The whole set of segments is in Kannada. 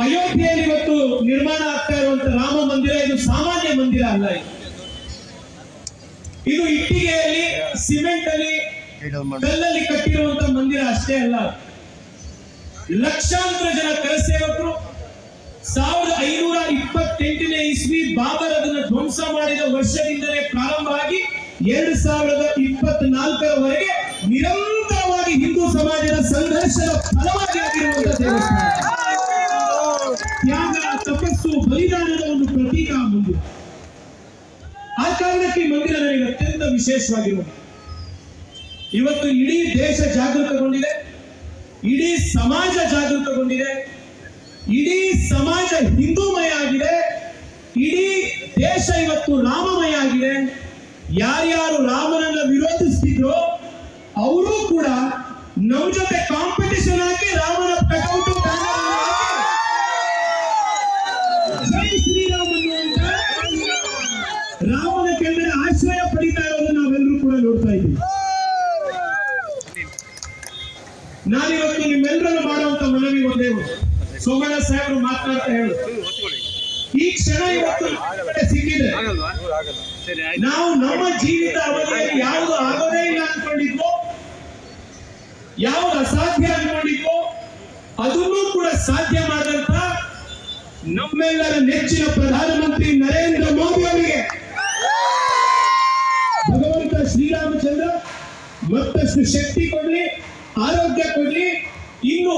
ಅಯೋಧ್ಯೆಯಲ್ಲಿ ಇವತ್ತು ನಿರ್ಮಾಣ ಆಗ್ತಾ ಇರುವಂತ ರಾಮ ಮಂದಿರ ಇದು ಸಾಮಾನ್ಯ ಮಂದಿರ ಅಲ್ಲ. ಇದು ಇಟ್ಟಿಗೆಯಲ್ಲಿ, ಸಿಮೆಂಟ್ ಅಲ್ಲಿ, ಕಲ್ಲಲ್ಲಿ ಕಟ್ಟಿರುವಂತ ಮಂದಿರ ಅಷ್ಟೇ ಅಲ್ಲ. ಲಕ್ಷಾಂತರ ಜನ ಕರಸೇವಕರು 1528ನೇ ಇಸ್ವಿ ಬಾಬರ್ ಅದನ್ನು ಧ್ವಂಸ ಮಾಡಿದ ವರ್ಷದಿಂದಲೇ ಪ್ರಾರಂಭ ಆಗಿ 2024ರವರೆಗೆ ನಿರಂತರವಾಗಿ ಹಿಂದೂ ಸಮಾಜದ ಸಂಘರ್ಷದ ಫಲವಾಗಿ ಆಗಿರುವಂತಹ ದೇವಸ್ಥಾನ. ತ್ಯಾಗ, ತಪಸ್ಸು, ಬಲಿದಾನದ ಒಂದು ಪ್ರತೀಕ ಆ ಮಂದಿರ. ಆ ಕಾರಣಕ್ಕೆ ಈ ಮಂದಿರ ನನಗೆ ಅತ್ಯಂತ ವಿಶೇಷವಾಗಿರುವುದು. ಇವತ್ತು ಇಡೀ ದೇಶ ಜಾಗೃತಗೊಂಡಿದೆ, ಇಡೀ ಸಮಾಜ ಜಾಗೃತಗೊಂಡಿದೆ, ಇಡೀ ಸಮಾಜ ಹಿಂದೂಮಯ ಆಗಿದೆ, ಇಡೀ ದೇಶ ಇವತ್ತು ರಾಮಮಯ ಆಗಿದೆ. ಯಾರ್ಯಾರು ರಾಮನನ್ನ ವಿರೋಧಿಸ್ತಿದ್ರು ಅವರು ಕೂಡ ನಮ್ಮ ಜೊತೆ ಕಾಂಪಿಟಿಷನ್ ಆಗಿ ರಾಮನ ಕಟೌಟ್ ಜೈ ಶ್ರೀರಾಮ ಅಂತ ರಾಮನ ಕೆಳಗಡೆ ಆಶ್ರಯ ಪಡಿತಾ ಇರೋದನ್ನ ನಾವೆಲ್ಲರೂ ಕೂಡ ನೋಡ್ತಾ ಇದ್ದೀವಿ. ನಾನಿವತ್ತು ನಿಮ್ಮೆಲ್ಲರನ್ನು ಮಾಡುವಂತ ಮನವಿ ಒಂದೇ, ಸೋಮಣ್ಣ ಸಾಹೇಬರು ಮಾತನಾಡ್ತಾ ಹೇಳು, ಈ ಕ್ಷಣ ಇವತ್ತು ಸಿಕ್ಕಿದೆ. ನಾವು ನಮ್ಮ ಜೀವಿತ ಅವಧಿಯಲ್ಲಿ ಯಾವುದು ಆಗೋದೇ ಇಲ್ಲ ಅನ್ಕೊಂಡಿದ್ವೋ, ಯಾವುದು ಅಸಾಧ್ಯ ಅನ್ಕೊಂಡಿದ್ವೋ ಅದನ್ನೂ ಕೂಡ ಸಾಧ್ಯ ಮಾಡಿದಂತ ನಮ್ಮೆಲ್ಲರ ನೆಚ್ಚಿನ ಪ್ರಧಾನಮಂತ್ರಿ ನರೇಂದ್ರ ಮೋದಿ ಅವರಿಗೆ ಭಗವಂತ ಶ್ರೀರಾಮಚಂದ್ರ ಮತ್ತಷ್ಟು ಶಕ್ತಿ ಕೊಡ್ಲಿ, ಆರೋಗ್ಯ ಕೊಡ್ಲಿ. ಇನ್ನು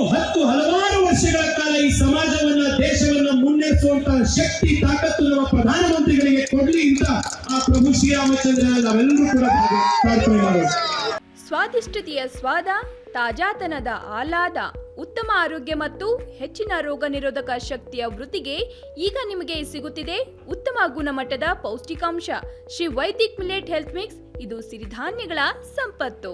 ಹಲವಾರು ವರ್ಷಗಳ ಕಾಲ ಈ ಸಮಾಜವನ್ನ, ದೇಶವನ್ನ ಮುನ್ನಡೆಸುವಂತಹ ಶಕ್ತಿ, ತಾಕತ್ತು ನಮ್ಮ ಪ್ರಧಾನಮಂತ್ರಿಗಳಿಗೆ ಕೊಡ್ಲಿ ಅಂತ ಆ ಪ್ರಭು ಶ್ರೀರಾಮಚಂದ್ರ ನಾವೆಲ್ಲರೂ ಕೂಡ ಪ್ರಾರ್ಥನೆ ಮಾಡೋಣ. ಸ್ವಾದಿಷ್ಟತೆಯ ಸ್ವಾದ, ತಾಜಾತನದ ಆಹ್ಲಾದ, ಉತ್ತಮ ಆರೋಗ್ಯ ಮತ್ತು ಹೆಚ್ಚಿನ ರೋಗ ನಿರೋಧಕ ಶಕ್ತಿಯ ವೃದ್ಧಿಗೆ ಈಗ ನಿಮಗೆ ಸಿಗುತ್ತಿದೆ ಉತ್ತಮ ಗುಣಮಟ್ಟದ ಪೌಷ್ಟಿಕಾಂಶ Shri Vaidik millet health mix. ಇದು ಸಿರಿಧಾನ್ಯಗಳ ಸಂಪತ್ತು.